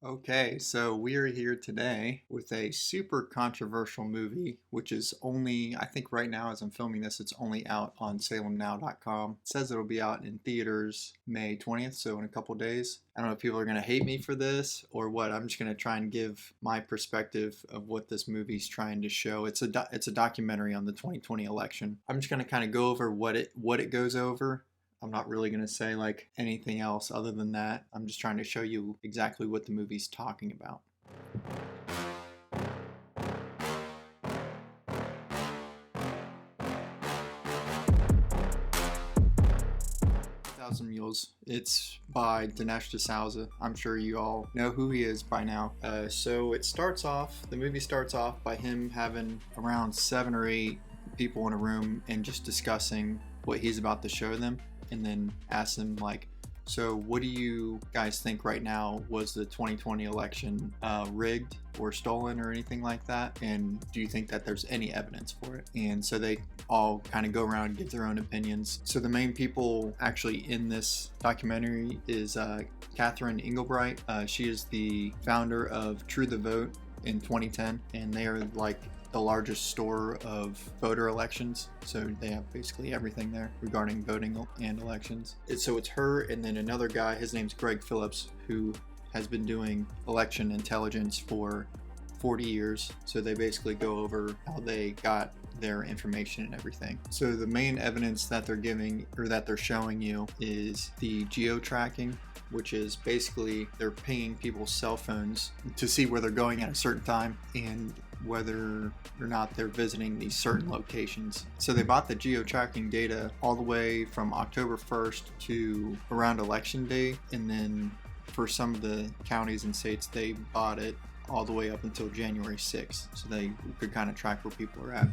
Okay, so we are here today with a super controversial movie, which is only, I think right now as I'm filming this, it's only out on salemnow.com. It says it'll be out in theaters May 20th, so in a couple days. I don't know if people are going to hate me for this or what. I'm just going to try and give my perspective of what this movie's trying to show. It's a documentary on the 2020 election. I'm just going to kind of go over what it goes over. I'm not really going to say like anything else other than that. I'm just trying to show you exactly what the movie's talking about. 1,000 Mules. It's by Dinesh D'Souza. I'm sure you all know who he is by now. So the movie starts off by him having around 7 or 8 people in a room and just discussing what he's about to show them, and then asks them like, so what do you guys think right now? Was the 2020 election rigged or stolen or anything like that? And do you think that there's any evidence for it? And so they all kind of go around and give their own opinions. So the main people actually in this documentary is Catherine Engelbright. She is the founder of True the Vote in 2010, and they are like the largest store of voter elections, so they have basically everything there regarding voting and elections. So it's her and then another guy, his name's Greg Phillips, who has been doing election intelligence for 40 years. So they basically go over how they got their information and everything. So the main evidence that they're giving or that they're showing you is the geo-tracking, which is basically they're pinging people's cell phones to see where they're going at a certain time and whether or not they're visiting these certain locations. So they bought the geo-tracking data all the way from October 1st to around election day, and then for some of the counties and states they bought it all the way up until January 6th, so they could kind of track where people are at.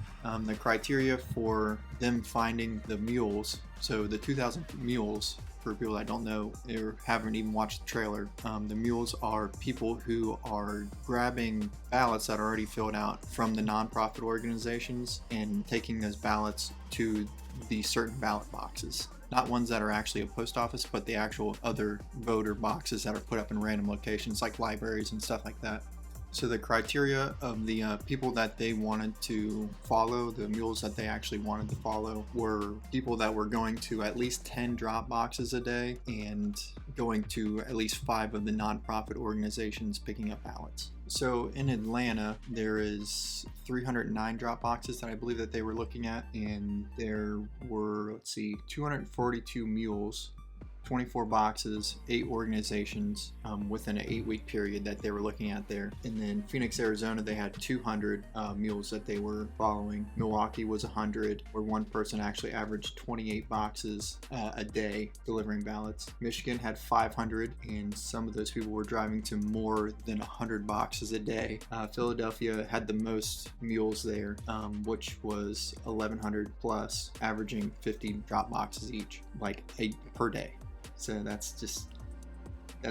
The criteria for them finding the mules, so the 2,000 mules, for people that don't know or haven't even watched the trailer, the mules are people who are grabbing ballots that are already filled out from the nonprofit organizations and taking those ballots to the certain ballot boxes. Not ones that are actually a post office, but the actual other voter boxes that are put up in random locations like libraries and stuff like that. So the criteria of the people that they wanted to follow, the mules that they actually wanted to follow, were people that were going to at least 10 drop boxes a day and going to at least 5 of the nonprofit organizations picking up ballots. So in Atlanta, there is 309 drop boxes that I believe that they were looking at, and there were, 242 mules, 24 boxes, 8 organizations within an 8-week period that they were looking at there. And then Phoenix, Arizona, they had 200 mules that they were following. Milwaukee was 100, where one person actually averaged 28 boxes a day delivering ballots. Michigan had 500, and some of those people were driving to more than 100 boxes a day. Philadelphia had the most mules there, which was 1,100 plus, averaging 50 drop boxes each, like 8 per day. So that's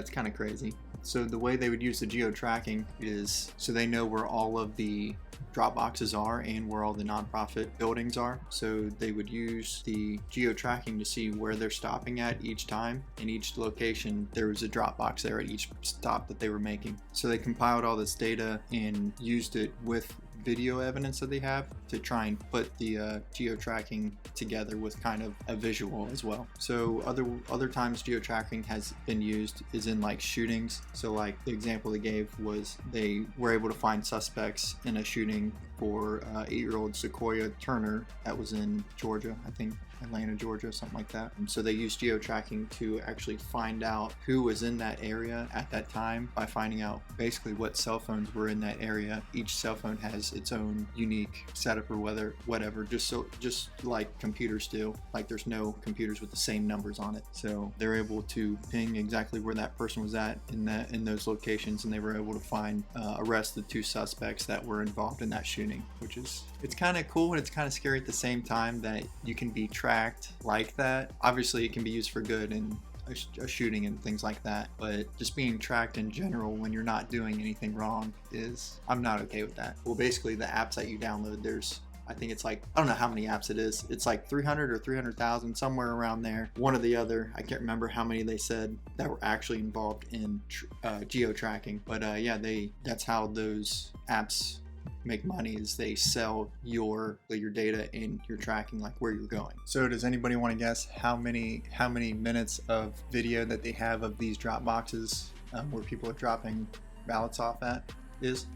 kind of crazy. So the way they would use the geo-tracking is so they know where all of the drop boxes are and where all the nonprofit buildings are. So they would use the geo-tracking to see where they're stopping at each time. In each location, there was a drop box there at each stop that they were making. So they compiled all this data and used it with video evidence that they have to try and put the geo-tracking together with kind of a visual as well. So other times geo-tracking has been used is in like shootings. So like the example they gave was they were able to find suspects in a shooting for 8-year-old Sequoia Turner that was in Georgia, I think Atlanta, Georgia, something like that. And so they used geo-tracking to actually find out who was in that area at that time by finding out basically what cell phones were in that area. Each cell phone has its own unique setup or whatever, just like computers do. Like there's no computers with the same numbers on it. So they're able to ping exactly where that person was at in those locations, and they were able to find arrest the 2 suspects that were involved in that shooting, which is, it's kind of cool and it's kind of scary at the same time that you can be tracked like that. Obviously it can be used for good in a shooting and things like that, but just being tracked in general when you're not doing anything wrong I'm not okay with that. Well, basically the apps that you download, I think it's like, I don't know how many apps it is. It's like 300 or 300,000, somewhere around there. One or the other. I can't remember how many they said that were actually involved in geo tracking. But yeah, that's how those apps make money, is they sell your data and your tracking, like where you're going. So does anybody want to guess how many minutes of video that they have of these drop boxes where people are dropping ballots off at is?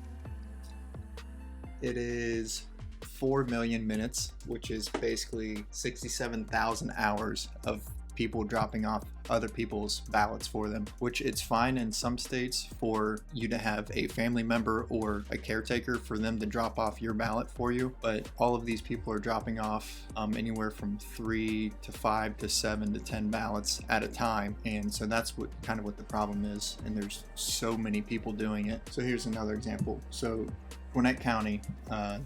It is 4 million minutes, which is basically 67,000 hours of people dropping off other people's ballots for them, which it's fine in some states for you to have a family member or a caretaker for them to drop off your ballot for you, but all of these people are dropping off anywhere from 3 to 5 to 7 to 10 ballots at a time, and so that's what the problem is, and there's so many people doing it. So here's another example. So Gwinnett County,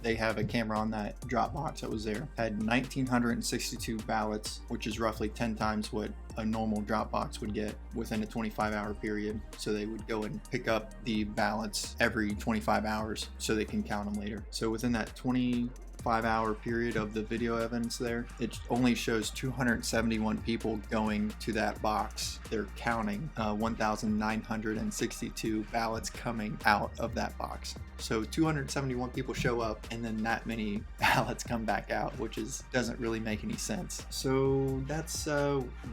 they have a camera on that drop box that was there, had 1,962 ballots, which is roughly 10 times what a normal drop box would get within a 25-hour period. So they would go and pick up the ballots every 25 hours so they can count them later. So within that 25-hour period of the video evidence there, it only shows 271 people going to that box. They're counting 1,962 ballots coming out of that box. So 271 people show up, and then that many ballots come back out, which doesn't really make any sense. So that's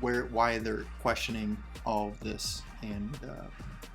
why they're questioning all of this. And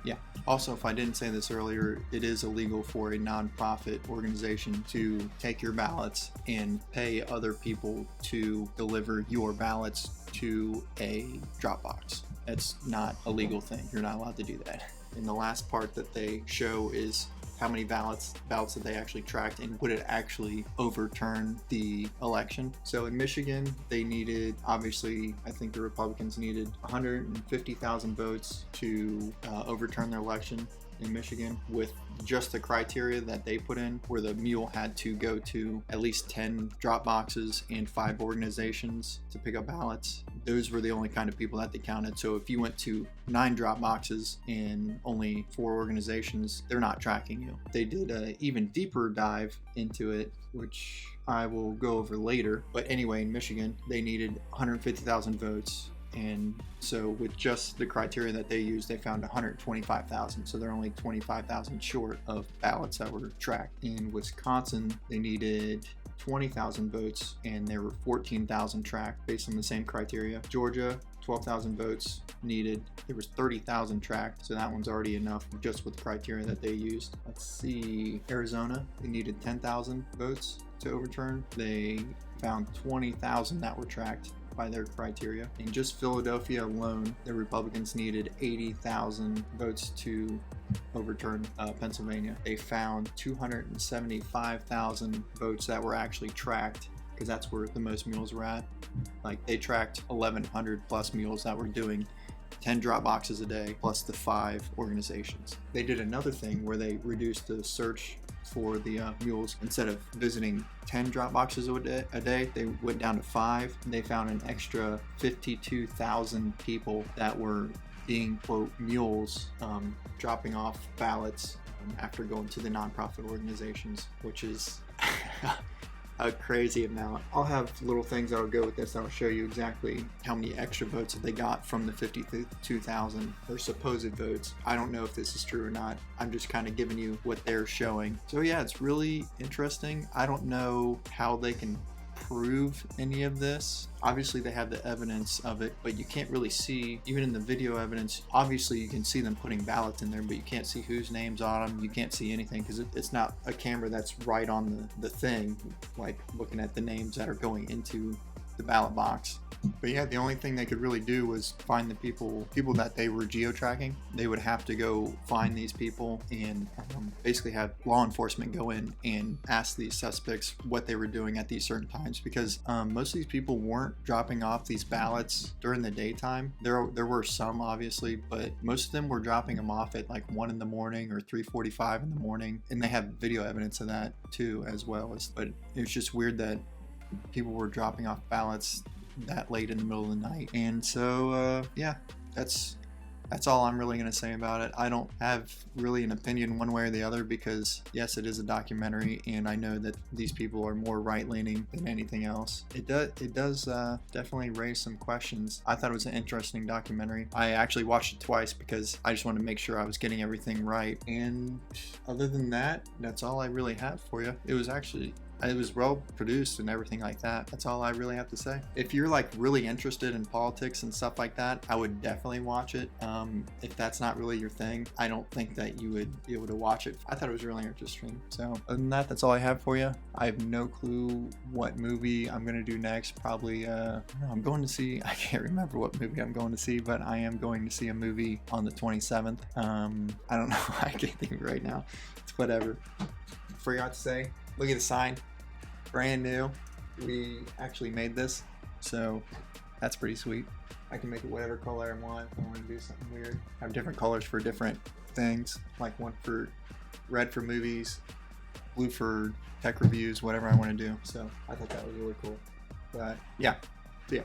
yeah. Also, if I didn't say this earlier, it is illegal for a nonprofit organization to take your ballots and pay other people to deliver your ballots to a drop box. That's not a legal thing. You're not allowed to do that. And the last part that they show is how many ballots that they actually tracked, and would it actually overturn the election. So in Michigan, they needed, obviously, I think the Republicans needed 150,000 votes to overturn their election in Michigan, with just the criteria that they put in, where the mule had to go to at least 10 drop boxes and 5 organizations to pick up ballots. Those were the only kind of people that they counted. So if you went to 9 drop boxes and only 4 organizations, they're not tracking you. They did an even deeper dive into it, which I will go over later. But anyway, in Michigan, they needed 150,000 votes. And so with just the criteria that they used, they found 125,000. So they're only 25,000 short of ballots that were tracked. In Wisconsin, they needed 20,000 votes, and there were 14,000 tracked based on the same criteria. Georgia, 12,000 votes needed. There was 30,000 tracked, so that one's already enough just with the criteria that they used. Let's see, Arizona, they needed 10,000 votes to overturn. They found 20,000 that were tracked by their criteria. In just Philadelphia alone, the Republicans needed 80,000 votes to overturn Pennsylvania. They found 275,000 votes that were actually tracked, because that's where the most mules were at. Like, they tracked 1,100 plus mules that were doing 10 drop boxes a day plus the 5 organizations. They did another thing where they reduced the search for the mules. Instead of visiting 10 drop boxes a day, they went down to 5. They found an extra 52,000 people that were being, quote, mules, dropping off ballots after going to the nonprofit organizations, which is a crazy amount. I'll have little things that'll go with this that'll show you exactly how many extra votes that they got from the 52,000 or supposed votes. I don't know if this is true or not. I'm just kind of giving you what they're showing. So yeah, it's really interesting. I don't know how they can prove any of this. Obviously they have the evidence of it, but you can't really see, even in the video evidence, obviously you can see them putting ballots in there, but you can't see whose name's on them. You can't see anything because it's not a camera that's right on the thing, like looking at the names that are going into the ballot box. But yeah, the only thing they could really do was find the people that they were geo-tracking. They would have to go find these people and basically have law enforcement go in and ask these suspects what they were doing at these certain times, because most of these people weren't dropping off these ballots during the daytime. There were some, obviously, but most of them were dropping them off at like 1 in the morning or 3:45 in the morning, and they have video evidence of that too, as well. But it was just weird that people were dropping off ballots that late in the middle of the night. And so yeah, that's That's all I'm really going to say about it. I don't have really an opinion one way or the other because, yes, it is a documentary, and I know that these people are more right-leaning than anything else. It does definitely raise some questions. I thought it was an interesting documentary. I actually watched it twice because I just wanted to make sure I was getting everything right. And other than that, that's all I really have for you. It was well produced and everything like that. That's all I really have to say. If you're like really interested in politics and stuff like that, I would definitely watch it. If that's not really your thing, I don't think that you would be able to watch it. I thought it was really interesting. So other than that, that's all I have for you. I have no clue what movie I'm gonna do next. Probably, I'm going to see, I can't remember what movie I'm going to see, but I am going to see a movie on the 27th. I don't know, I can't think of it right now. It's whatever. Forgot to say, look at the sign. Brand new. We actually made this, so that's pretty sweet. I can make it whatever color I want if I want to do something weird. I have different colors for different things, like one for red for movies, blue for tech reviews, whatever I want to do. So I thought that was really cool. But yeah, so yeah.